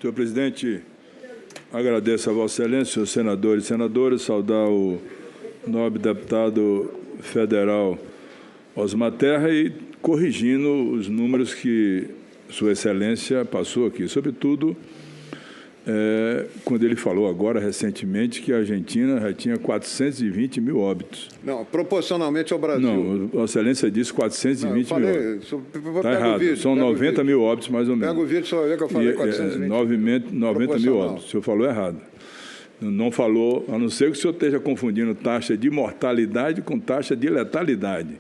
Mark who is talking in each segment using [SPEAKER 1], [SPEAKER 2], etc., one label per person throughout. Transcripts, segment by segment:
[SPEAKER 1] Senhor presidente, agradeço a Vossa Excelência, senhores senadores e senadoras, saudar o nobre deputado federal Osmar Terra e corrigindo os números que Sua Excelência passou aqui, sobretudo quando ele falou agora, recentemente, que a Argentina já tinha 420 mil óbitos.
[SPEAKER 2] Não, proporcionalmente ao Brasil.
[SPEAKER 1] Não, Vossa Excelência disse 420 mil óbitos. Está errado,
[SPEAKER 2] vídeo,
[SPEAKER 1] são 90 mil óbitos, mais ou menos.
[SPEAKER 2] Pega o vídeo, só vai ver que eu falei 420
[SPEAKER 1] 90 mil óbitos, o senhor falou errado. Não falou, a não ser que o senhor esteja confundindo taxa de mortalidade com taxa de letalidade.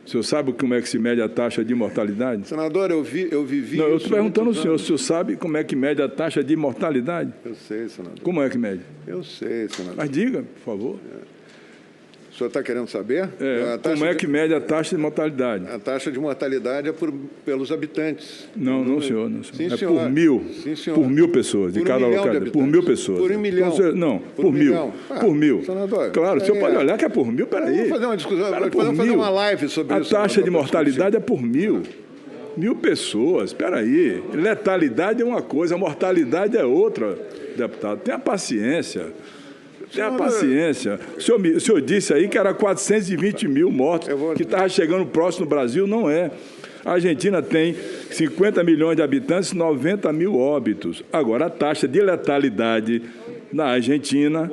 [SPEAKER 1] O senhor sabe como é que se mede a taxa de mortalidade?
[SPEAKER 2] Senador, eu vivi...
[SPEAKER 1] Não, eu estou perguntando ao senhor, o senhor sabe como é que mede a taxa de mortalidade?
[SPEAKER 2] Eu sei, senador.
[SPEAKER 1] Como é que mede?
[SPEAKER 2] Eu sei, senador.
[SPEAKER 1] Mas diga, por favor.
[SPEAKER 2] O senhor está querendo saber?
[SPEAKER 1] Como é que mede a taxa de mortalidade?
[SPEAKER 2] A taxa de mortalidade é pelos habitantes.
[SPEAKER 1] Não, senhor. Não, senhor.
[SPEAKER 2] Sim,
[SPEAKER 1] é
[SPEAKER 2] senhor.
[SPEAKER 1] por mil.
[SPEAKER 2] Sim, senhor.
[SPEAKER 1] Por 1.000 pessoas, de cada localidade. Por 1.000 pessoas.
[SPEAKER 2] Por 1 milhão.
[SPEAKER 1] Não, por 1.000. Por 1.000.
[SPEAKER 2] Senador,
[SPEAKER 1] claro, o senhor pode olhar que é por 1.000, peraí.
[SPEAKER 2] Vamos fazer uma discussão, vamos fazer uma live sobre isso.
[SPEAKER 1] A taxa de mortalidade é por 1.000. 1.000 pessoas, peraí. Letalidade é uma coisa, a mortalidade é outra, deputado. Tenha paciência. Tenha paciência. O senhor disse aí que era 420 mil mortos, que estava chegando próximo no Brasil, não é. A Argentina tem 50 milhões de habitantes, 90 mil óbitos. Agora, a taxa de letalidade na Argentina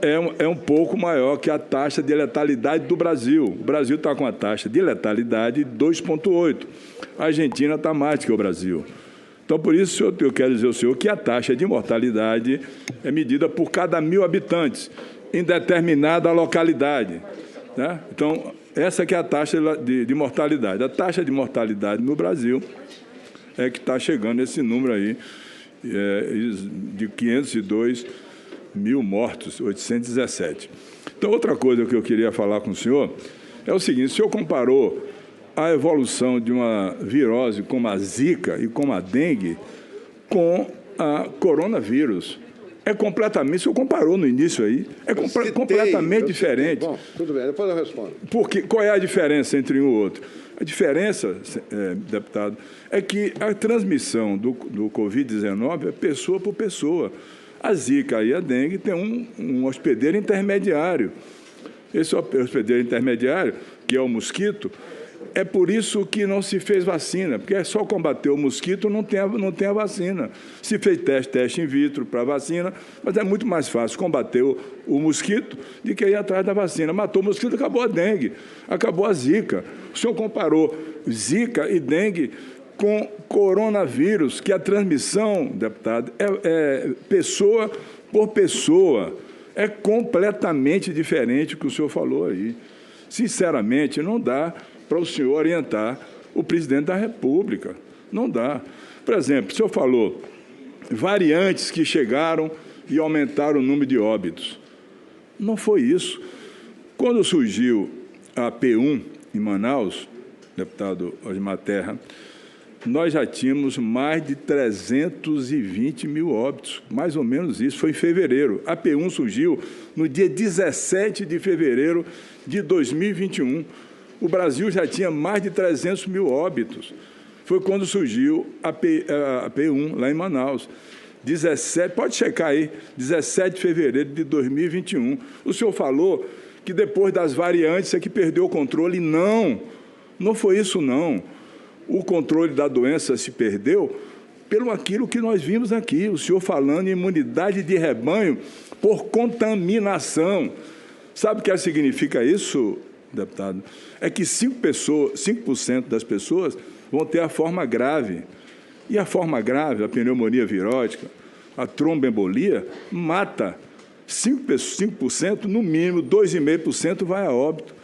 [SPEAKER 1] é um pouco maior que a taxa de letalidade do Brasil. O Brasil está com a taxa de letalidade 2,8. A Argentina está mais que o Brasil. Então, por isso, eu quero dizer ao senhor que a taxa de mortalidade é medida por cada 1.000 habitantes, em determinada localidade. Né? Então, essa que é a taxa de mortalidade. A taxa de mortalidade no Brasil é que está chegando esse número aí, de 502 mil mortos, 817. Então, outra coisa que eu queria falar com o senhor é o seguinte: o senhor comparou a evolução de uma virose como a Zika e como a dengue com a coronavírus. É completamente, o senhor comparou no início aí, completamente diferente.
[SPEAKER 2] Bom, tudo bem, depois eu respondo.
[SPEAKER 1] Porque, qual é a diferença entre um e o outro? A diferença, deputado, é que a transmissão do Covid-19 é pessoa por pessoa. A Zika e a dengue tem um hospedeiro intermediário. Esse hospedeiro intermediário, que é o mosquito, é por isso que não se fez vacina, porque é só combater o mosquito, não tem a vacina. Se fez teste in vitro para a vacina, mas é muito mais fácil combater o mosquito do que ir atrás da vacina. Matou o mosquito, acabou a dengue, acabou a Zika. O senhor comparou Zika e dengue com coronavírus, que a transmissão, deputado, é pessoa por pessoa. É completamente diferente do que o senhor falou aí. Sinceramente, não dá para o senhor orientar o presidente da República. Não dá. Por exemplo, o senhor falou variantes que chegaram e aumentaram o número de óbitos. Não foi isso. Quando surgiu a P1 em Manaus, deputado Osmar Terra, nós já tínhamos mais de 320 mil óbitos, mais ou menos isso, foi em fevereiro. A P1 surgiu no dia 17 de fevereiro de 2021. O Brasil já tinha mais de 300 mil óbitos. Foi quando surgiu a P1, lá em Manaus. 17, pode checar aí, 17 de fevereiro de 2021. O senhor falou que depois das variantes é que perdeu o controle. Não foi isso, não. O controle da doença se perdeu pelo aquilo que nós vimos aqui, o senhor falando em imunidade de rebanho por contaminação. Sabe o que significa isso, deputado? É que 5% das pessoas vão ter a forma grave. E a forma grave, a pneumonia virótica, a tromboembolia, mata 5%, no mínimo 2,5% vai a óbito.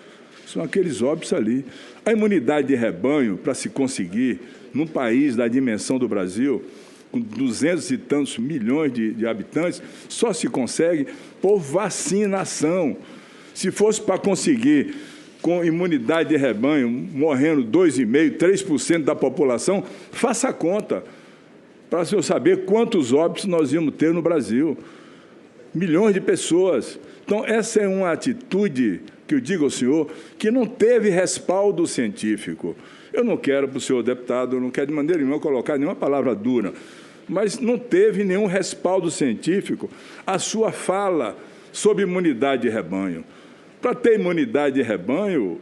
[SPEAKER 1] São aqueles óbitos ali. A imunidade de rebanho, para se conseguir, num país da dimensão do Brasil, com 200 e tantos milhões de habitantes, só se consegue por vacinação. Se fosse para conseguir, com imunidade de rebanho, morrendo 2,5%, 3% da população, faça a conta, para o senhor saber quantos óbitos nós íamos ter no Brasil. Milhões de pessoas. Então, essa é uma atitude que eu digo ao senhor que não teve respaldo científico. Eu não quero, para o senhor deputado, eu não quero de maneira nenhuma colocar nenhuma palavra dura, mas não teve nenhum respaldo científico a sua fala sobre imunidade de rebanho. Para ter imunidade de rebanho,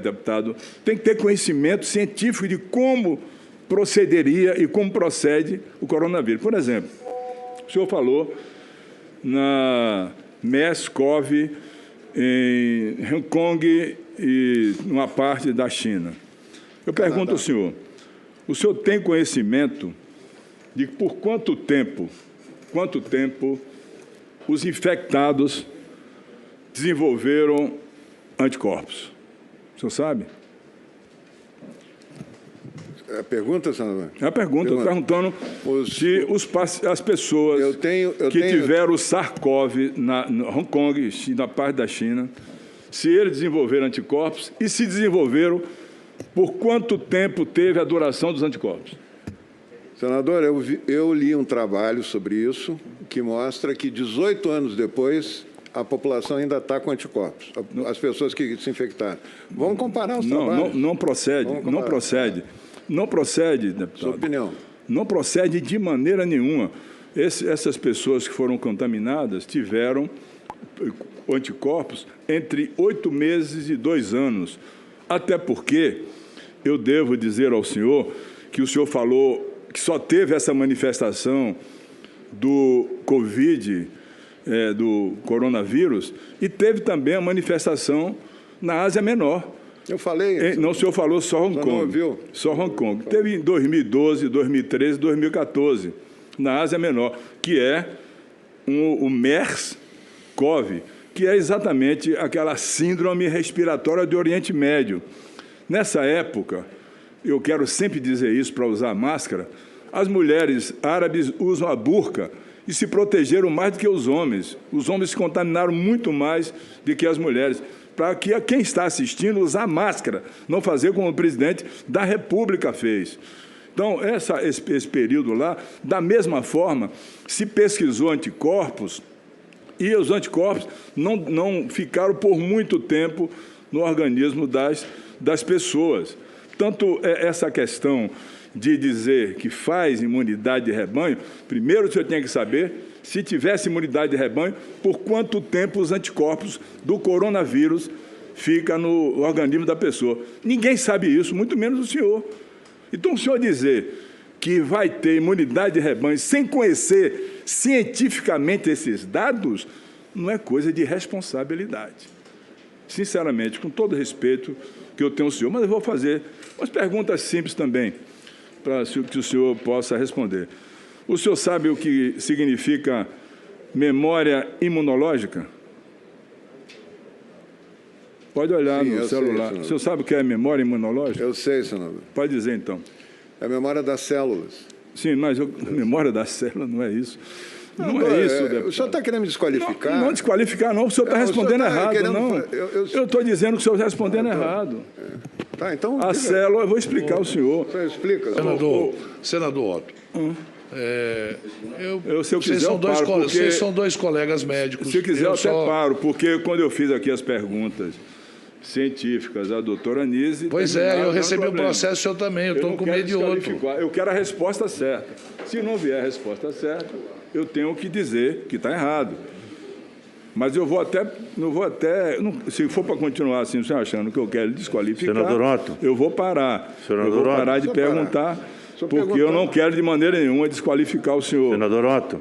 [SPEAKER 1] deputado, tem que ter conhecimento científico de como procederia e como procede o coronavírus. Por exemplo, o senhor falou na MERS-CoV em Hong Kong e numa parte da China. Eu pergunto ao senhor, o senhor tem conhecimento de por quanto tempo os infectados desenvolveram anticorpos? O senhor sabe?
[SPEAKER 2] É a pergunta, senador?
[SPEAKER 1] É a pergunta. Estou perguntando se as pessoas que tiveram o SARS-CoV no Hong Kong, na parte da China, se eles desenvolveram anticorpos e se desenvolveram, por quanto tempo teve a duração dos anticorpos?
[SPEAKER 2] Senador, eu li um trabalho sobre isso que mostra que 18 anos depois a população ainda está com anticorpos, as pessoas que se infectaram. Vamos comparar os trabalhos.
[SPEAKER 1] Não procede, não procede. Não procede, deputado.
[SPEAKER 2] Sua opinião.
[SPEAKER 1] Não procede de maneira nenhuma. Essas pessoas que foram contaminadas tiveram anticorpos entre 8 meses e 2 anos. Até porque eu devo dizer ao senhor que o senhor falou que só teve essa manifestação do Covid, do coronavírus, e teve também a manifestação na Ásia Menor.
[SPEAKER 2] Eu falei.
[SPEAKER 1] Não, o senhor falou só Hong Kong.
[SPEAKER 2] Não ouviu?
[SPEAKER 1] Só Hong Kong. Teve em 2012, 2013, 2014, na Ásia Menor, que é o MERS-CoV, que é exatamente aquela síndrome respiratória do Oriente Médio. Nessa época, eu quero sempre dizer isso para usar máscara, as mulheres árabes usam a burca e se protegeram mais do que os homens. Os homens se contaminaram muito mais do que as mulheres, para que quem está assistindo usar máscara, não fazer como o presidente da República fez. Então, esse período lá, da mesma forma, se pesquisou anticorpos e os anticorpos não ficaram por muito tempo no organismo das pessoas. Tanto essa questão de dizer que faz imunidade de rebanho, primeiro o senhor tem que saber, se tivesse imunidade de rebanho, por quanto tempo os anticorpos do coronavírus ficam no organismo da pessoa. Ninguém sabe isso, muito menos o senhor. Então, o senhor dizer que vai ter imunidade de rebanho sem conhecer cientificamente esses dados, não é coisa de responsabilidade. Sinceramente, com todo respeito que eu tenho ao senhor, mas eu vou fazer umas perguntas simples também, para que o senhor possa responder. O senhor sabe o que significa memória imunológica? Pode olhar no celular. O senhor sabe o que é memória imunológica?
[SPEAKER 2] Eu sei, senador.
[SPEAKER 1] Pode dizer, então.
[SPEAKER 2] É a memória das células.
[SPEAKER 1] Sim, mas memória da célula não é isso. Não é isso, deputado.
[SPEAKER 2] O senhor está querendo me desqualificar?
[SPEAKER 1] Não desqualificar, não. O senhor está respondendo errado, não. Eu estou dizendo que o senhor está respondendo errado.
[SPEAKER 2] Tá, então...
[SPEAKER 1] A célula, eu vou explicar ao senhor.
[SPEAKER 2] Você explica.
[SPEAKER 3] Senador Otto,
[SPEAKER 1] vocês
[SPEAKER 3] são dois colegas médicos.
[SPEAKER 1] Se quiser, eu até paro, porque quando eu fiz aqui as perguntas científicas à doutora Anise...
[SPEAKER 3] Pois eu recebi o processo, o senhor também, eu estou com medo de outro.
[SPEAKER 1] Eu quero a resposta certa. Se não vier a resposta certa, eu tenho que dizer que está errado. Mas eu vou até... se for para continuar assim, você achando que eu quero desqualificar,
[SPEAKER 4] senador Otto,
[SPEAKER 1] eu vou parar. Eu vou parar de perguntar, porque eu não quero de maneira nenhuma desqualificar o senhor.
[SPEAKER 4] Senador Otto,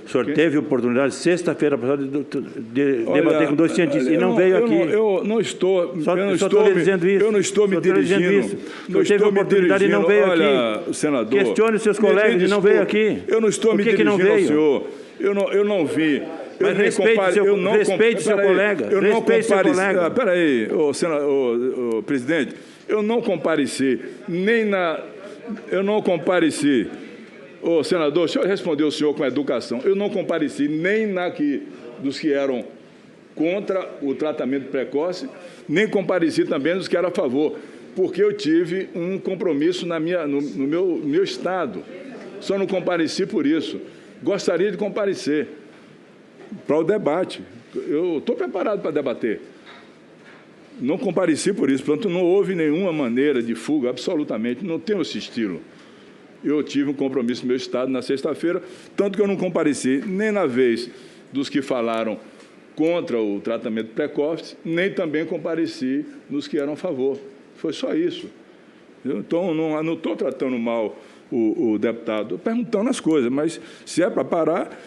[SPEAKER 4] o senhor teve oportunidade, sexta-feira passada, de debater com 2 cientistas e não veio aqui.
[SPEAKER 1] Eu não estou
[SPEAKER 4] dizendo isso.
[SPEAKER 1] Eu não estou me dirigindo.
[SPEAKER 4] Não teve oportunidade e não veio aqui.
[SPEAKER 1] Olha, senador.
[SPEAKER 4] Questione os seus colegas e não veio aqui.
[SPEAKER 1] Eu não estou me dirigindo ao senhor. Eu não vi.
[SPEAKER 4] Mas respeite seu colega. Respeite seu colega.
[SPEAKER 1] Espera aí, presidente. Eu não compareci nem na... Eu não compareci... senador, o senhor respondeu o senhor com educação. Eu não compareci nem dos que eram contra o tratamento precoce, nem compareci também dos que eram a favor, porque eu tive um compromisso no meu estado. Só não compareci por isso. Gostaria de comparecer para o debate. Eu estou preparado para debater. Não compareci por isso, portanto, não houve nenhuma maneira de fuga, absolutamente, não tenho esse estilo. eu tive um compromisso no meu Estado na sexta-feira, tanto que eu não compareci nem na vez dos que falaram contra o tratamento precoce, nem também compareci nos que eram a favor. Foi só isso. Então, não estou tratando mal o deputado, perguntando as coisas, mas se é para parar,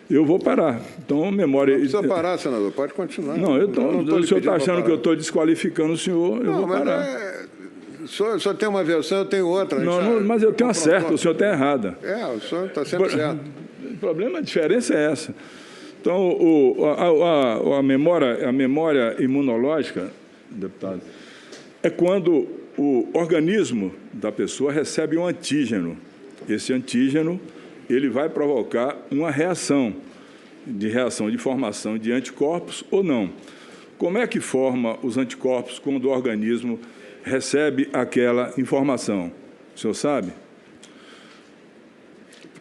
[SPEAKER 1] eu vou parar. Então, memória...
[SPEAKER 2] Não precisa parar, senador, pode continuar.
[SPEAKER 1] Não, o senhor está achando que eu estou desqualificando o senhor, eu vou parar.
[SPEAKER 2] O senhor tem uma versão, eu tenho outra.
[SPEAKER 1] Não, mas eu tenho a certa, o senhor tem a errada.
[SPEAKER 2] O senhor está sempre certo.
[SPEAKER 1] O problema, a diferença é essa. Então, a memória imunológica, deputado, é quando o organismo da pessoa recebe um antígeno. Esse antígeno, ele vai provocar uma reação de formação de anticorpos ou não. Como é que forma os anticorpos quando o organismo recebe aquela informação? O senhor sabe?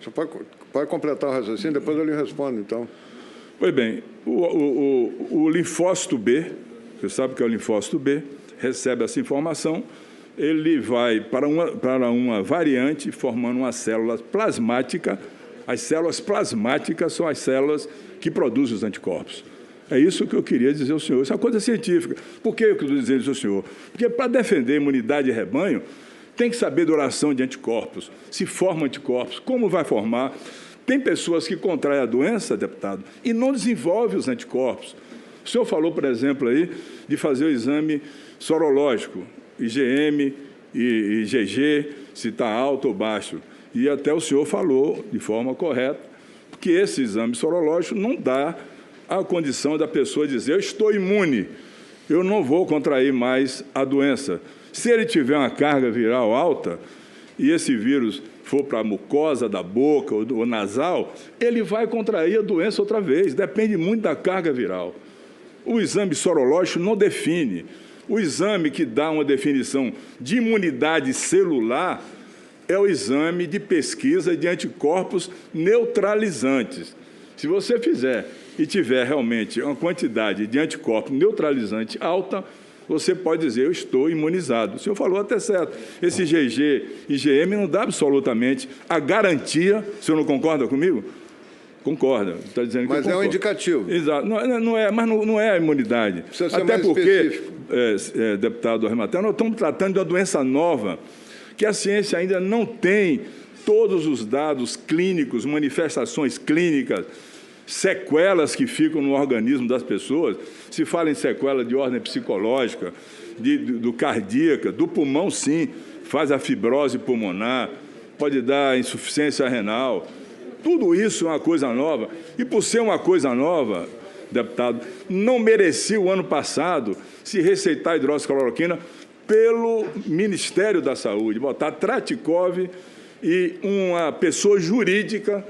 [SPEAKER 2] O senhor pode completar o raciocínio, depois eu lhe respondo, então.
[SPEAKER 1] Pois bem, o linfócito B, você sabe que é o linfócito B, recebe essa informação, ele vai para uma variante formando uma célula plasmática. As células plasmáticas são as células que produzem os anticorpos. É isso que eu queria dizer ao senhor. Isso é uma coisa científica. Por que eu estou dizendo isso ao senhor? Porque para defender a imunidade de rebanho, tem que saber duração de anticorpos, se forma anticorpos, como vai formar. Tem pessoas que contraem a doença, deputado, e não desenvolvem os anticorpos. O senhor falou, por exemplo, aí, de fazer o exame sorológico, IgM e IgG, se está alto ou baixo. E até o senhor falou, de forma correta, que esse exame sorológico não dá a condição da pessoa dizer: eu estou imune, eu não vou contrair mais a doença. Se ele tiver uma carga viral alta e esse vírus for para a mucosa da boca ou nasal, ele vai contrair a doença outra vez. Depende muito da carga viral. O exame sorológico não define. O exame que dá uma definição de imunidade celular é o exame de pesquisa de anticorpos neutralizantes. Se você fizer e tiver realmente uma quantidade de anticorpos neutralizante alta, você pode dizer: eu estou imunizado. O senhor falou até certo. Esse IgG e IgM não dá absolutamente a garantia. O senhor não concorda comigo? Concorda. Está dizendo que
[SPEAKER 2] mas é um indicativo.
[SPEAKER 1] Exato. Mas não é a imunidade.
[SPEAKER 2] Precisa ser
[SPEAKER 1] até
[SPEAKER 2] mais
[SPEAKER 1] porque, deputado Armatel, nós estamos tratando de uma doença nova, que a ciência ainda não tem todos os dados clínicos, manifestações clínicas, sequelas que ficam no organismo das pessoas. Se fala em sequela de ordem psicológica, do cardíaca, do pulmão, sim, faz a fibrose pulmonar, pode dar insuficiência renal. Tudo isso é uma coisa nova. E, por ser uma coisa nova, deputado, não merecia o ano passado se receitar hidroxicloroquina pelo Ministério da Saúde, botar Tratikov e uma pessoa jurídica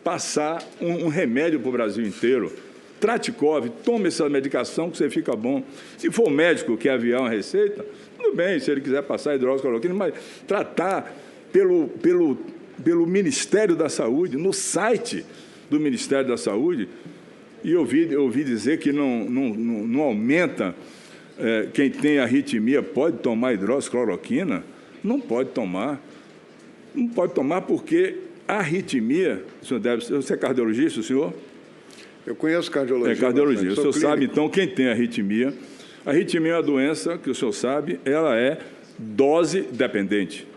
[SPEAKER 1] passar um remédio para o Brasil inteiro. Tratikov, tome essa medicação que você fica bom. Se for o médico que aviar uma receita, tudo bem, se ele quiser passar hidroxicloroquina, mas tratar pelo Ministério da Saúde, no site do Ministério da Saúde. E eu ouvi dizer que não aumenta, quem tem arritmia pode tomar hidroxicloroquina? Não pode tomar. Não pode tomar porque a arritmia, você é cardiologista, o senhor?
[SPEAKER 2] Eu conheço cardiologia.
[SPEAKER 1] É cardiologia. O senhor sabe, então, quem tem arritmia. A arritmia é uma doença que o senhor sabe, ela é dose dependente.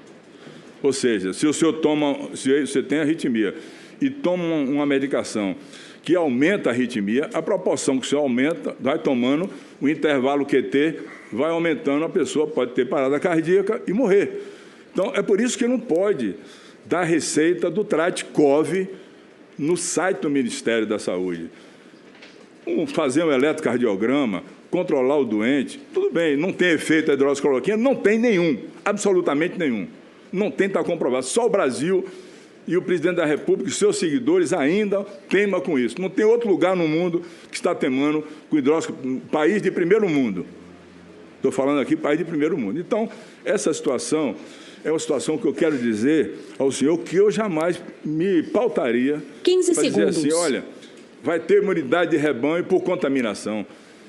[SPEAKER 1] Ou seja, se você tem arritmia e toma uma medicação que aumenta a arritmia, a proporção que o senhor aumenta, vai tomando, o intervalo QT vai aumentando, a pessoa pode ter parada cardíaca e morrer. Então, é por isso que não pode dar receita do Tratikov no site do Ministério da Saúde. Fazer um eletrocardiograma, controlar o doente, tudo bem, não tem efeito a hidroxicloroquina, não tem nenhum, absolutamente nenhum. Não tem, está comprovado. Só o Brasil e o presidente da República e seus seguidores ainda teimam com isso. Não tem outro lugar no mundo que está teimando com hidroxicloroquina. País de primeiro mundo. Estou falando aqui, país de primeiro mundo. Então, essa situação é uma situação que eu quero dizer ao senhor que eu jamais me pautaria
[SPEAKER 5] 15
[SPEAKER 1] para dizer
[SPEAKER 5] segundos.
[SPEAKER 1] assim: olha, vai ter imunidade de rebanho por contaminação.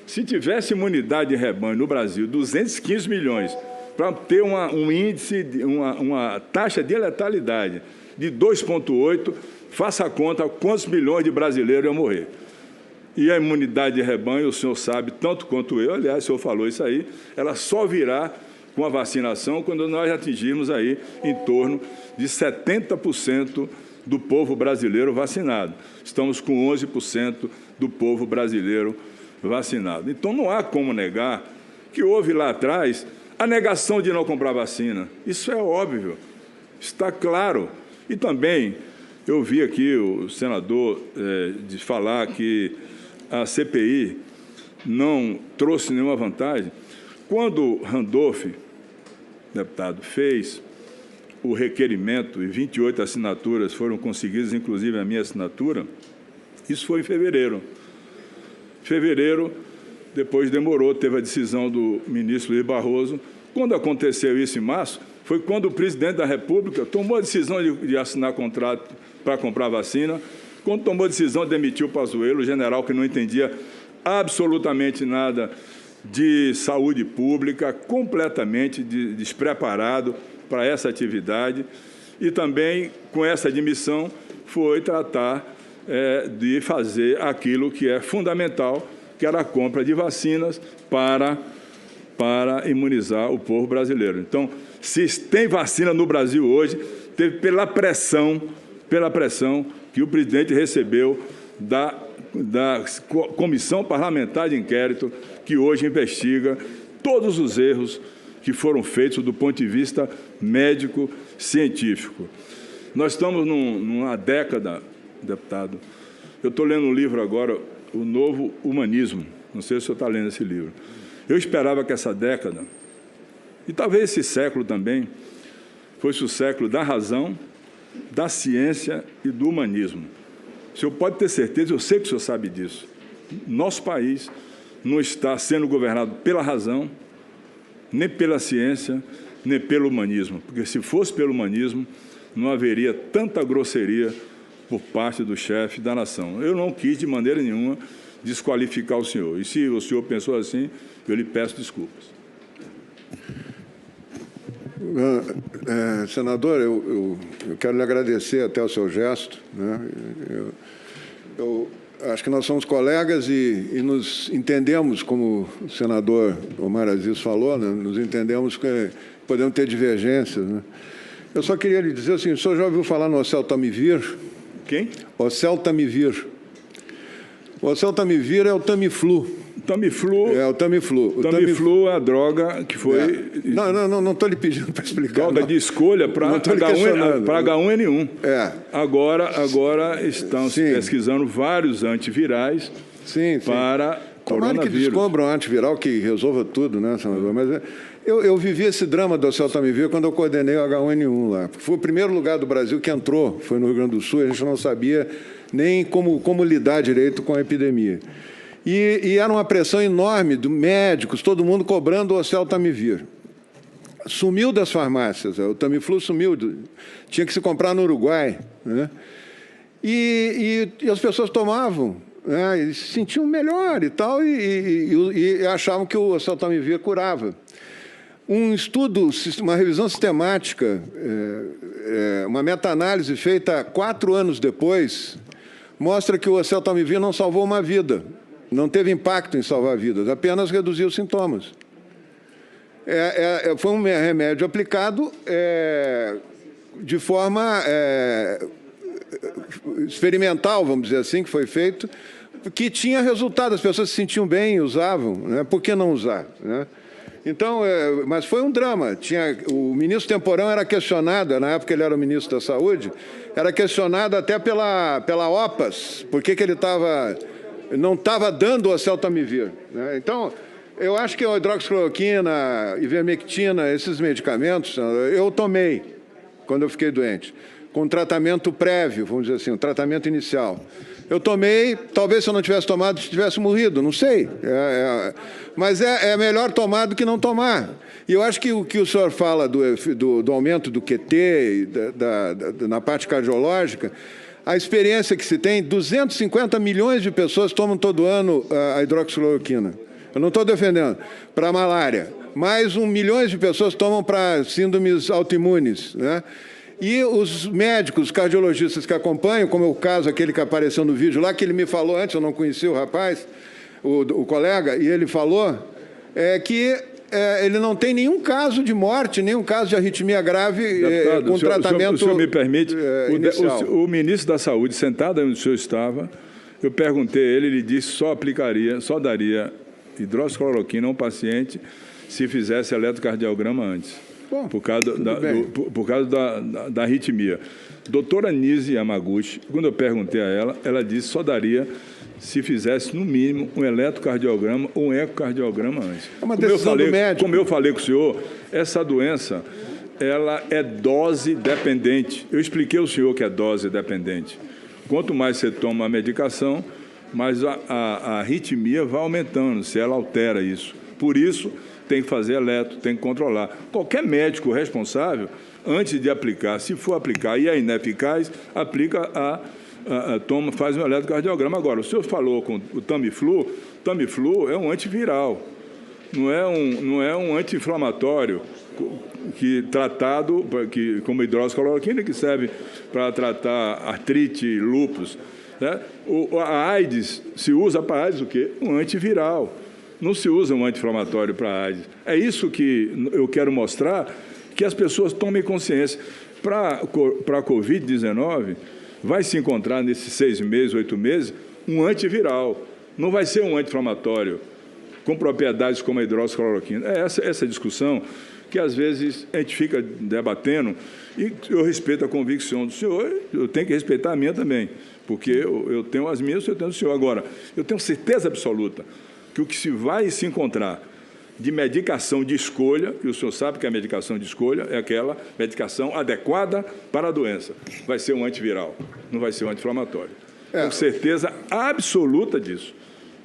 [SPEAKER 1] Se tivesse imunidade de rebanho no Brasil, 215 milhões, para ter um índice, uma taxa de letalidade de 2,8, faça a conta quantos milhões de brasileiros iam morrer. E a imunidade de rebanho, o senhor sabe, tanto quanto eu, aliás, o senhor falou isso aí, ela só virá com a vacinação quando nós atingirmos aí em torno de 70% do povo brasileiro vacinado. Estamos com 11% do povo brasileiro vacinado. Então, não há como negar que houve lá atrás a negação de não comprar vacina. Isso é óbvio, está claro. E também eu vi aqui o senador de falar que a CPI não trouxe nenhuma vantagem. Quando Randolph, deputado, fez o requerimento e 28 assinaturas foram conseguidas, inclusive a minha assinatura, isso foi em fevereiro. Fevereiro, depois demorou, teve a decisão do ministro Luiz Barroso. Quando aconteceu isso em março, foi quando o presidente da República tomou a decisão de assinar contrato para comprar vacina, quando tomou a decisão de demitir o Pazuello, o general que não entendia absolutamente nada de saúde pública, completamente despreparado para essa atividade, e também, com essa admissão, foi tratar de fazer aquilo que é fundamental, que era a compra de vacinas para imunizar o povo brasileiro. Então, se tem vacina no Brasil hoje, teve pela pressão que o presidente recebeu da Comissão Parlamentar de Inquérito, que hoje investiga todos os erros que foram feitos do ponto de vista médico-científico. Nós estamos numa década, deputado, eu estou lendo um livro agora, O Novo Humanismo, não sei se o senhor está lendo esse livro. Eu esperava que essa década, e talvez esse século também, fosse o século da razão, da ciência e do humanismo. O senhor pode ter certeza, eu sei que o senhor sabe disso, nosso país não está sendo governado pela razão, nem pela ciência, nem pelo humanismo, porque se fosse pelo humanismo, não haveria tanta grosseria por parte do chefe da nação. Eu não quis, de maneira nenhuma, desqualificar o senhor. E se o senhor pensou assim, eu lhe peço desculpas.
[SPEAKER 2] Senador, eu quero lhe agradecer até o seu gesto, né? Eu acho que nós somos colegas e nos entendemos, como o senador Omar Aziz falou, né? Nos entendemos que podemos ter divergências, né? Eu só queria lhe dizer assim, o senhor já ouviu falar no oseltamivir?
[SPEAKER 1] Quem?
[SPEAKER 2] Oseltamivir. O oseltamivir é o Tamiflu.
[SPEAKER 1] Tamiflu.
[SPEAKER 2] É o Tamiflu.
[SPEAKER 1] O Tamiflu é a droga que foi...
[SPEAKER 2] Não estou lhe pedindo para explicar.
[SPEAKER 1] Droga de escolha para H1N1. Agora estão se pesquisando vários antivirais para coronavírus.
[SPEAKER 2] Tomara que descubram um antiviral que resolva tudo, né, senador? Mas eu vivi esse drama do oseltamivir quando eu coordenei o H1N1 lá. Foi o primeiro lugar do Brasil que entrou, foi no Rio Grande do Sul, a gente não sabia nem como lidar direito com a epidemia. E era uma pressão enorme de médicos, todo mundo cobrando o oseltamivir. Sumiu das farmácias, o Tamiflu sumiu, tinha que se comprar no Uruguai, né? E as pessoas tomavam, né? E se sentiam melhor e tal, e achavam que o oseltamivir curava. Um estudo, uma revisão sistemática, uma meta-análise feita 4 anos depois, mostra que o oseltamivir não salvou uma vida. Não teve impacto em salvar vidas, apenas reduziu os sintomas. Foi um remédio aplicado de forma experimental, vamos dizer assim, que foi feito, que tinha resultado, as pessoas se sentiam bem e usavam, né? Por que não usar, né? Então, mas foi um drama. O ministro Temporão era questionado, na época ele era o ministro da Saúde, era questionado até pela OPAS, por que ele não estava dando o oseltamivir, né? Então, eu acho que a hidroxicloroquina, ivermectina, esses medicamentos, eu tomei quando eu fiquei doente, com tratamento prévio, vamos dizer assim, um tratamento inicial. Eu tomei, talvez se eu não tivesse tomado, tivesse morrido, não sei. Mas é melhor tomar do que não tomar. E eu acho que o que o senhor fala do aumento do QT, na parte cardiológica, a experiência que se tem, 250 milhões de pessoas tomam todo ano a hidroxicloroquina. Eu não estou defendendo. Para a malária. mais milhões de pessoas tomam para síndromes autoimunes, né? E os médicos, cardiologistas que acompanham, como é o caso aquele que apareceu no vídeo lá, que ele me falou antes, eu não conhecia o rapaz, o colega, e ele falou que ele não tem nenhum caso de morte, nenhum caso de arritmia grave com tratamento.
[SPEAKER 1] O senhor me permite,
[SPEAKER 2] inicial.
[SPEAKER 1] O ministro da Saúde, sentado onde o senhor estava, eu perguntei a ele, ele disse que só daria hidroxicloroquina a um paciente se fizesse eletrocardiograma antes.
[SPEAKER 2] Bom,
[SPEAKER 1] por causa da arritmia. Doutora Nise Yamaguchi, quando eu perguntei a ela, ela disse que só daria se fizesse, no mínimo, um eletrocardiograma ou um ecocardiograma antes.
[SPEAKER 2] É uma decisão do médico.
[SPEAKER 1] Como eu falei com o senhor, essa doença ela é dose dependente. Eu expliquei ao senhor que é dose dependente. Quanto mais você toma a medicação, mais a arritmia vai aumentando, se ela altera isso. Por isso, tem que fazer eletro, tem que controlar. Qualquer médico responsável, antes de aplicar, se for aplicar e é ineficaz, aplica faz um eletrocardiograma. Agora, o senhor falou com o Tamiflu é um antiviral, não é um anti-inflamatório tratado como hidroxicloroquina, que serve para tratar artrite, lúpus. Né? A AIDS, se usa para AIDS o quê? Um antiviral. Não se usa um anti-inflamatório para AIDS. É isso que eu quero mostrar, que as pessoas tomem consciência. Para a Covid-19, vai se encontrar nesses 6 meses, 8 meses, um antiviral. Não vai ser um anti-inflamatório com propriedades como a hidroxicloroquina. É essa discussão que, às vezes, a gente fica debatendo, e eu respeito a convicção do senhor, eu tenho que respeitar a minha também, porque eu tenho as minhas, eu tenho do senhor. Agora, eu tenho certeza absoluta que o que se vai se encontrar de medicação de escolha, e o senhor sabe que a medicação de escolha é aquela medicação adequada para a doença. Vai ser um antiviral, não vai ser um anti-inflamatório. Com certeza absoluta disso.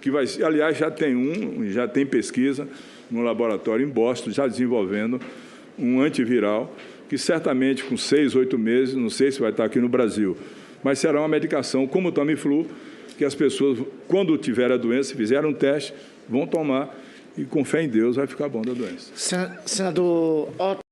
[SPEAKER 1] Que vai, aliás, já tem pesquisa no laboratório em Boston, já desenvolvendo um antiviral, que certamente com 6, 8 meses, não sei se vai estar aqui no Brasil, mas será uma medicação como o Tamiflu, que as pessoas, quando tiver a doença, se fizerem um teste, vão tomar e, com fé em Deus, vai ficar bom da doença.
[SPEAKER 5] Senador Otto.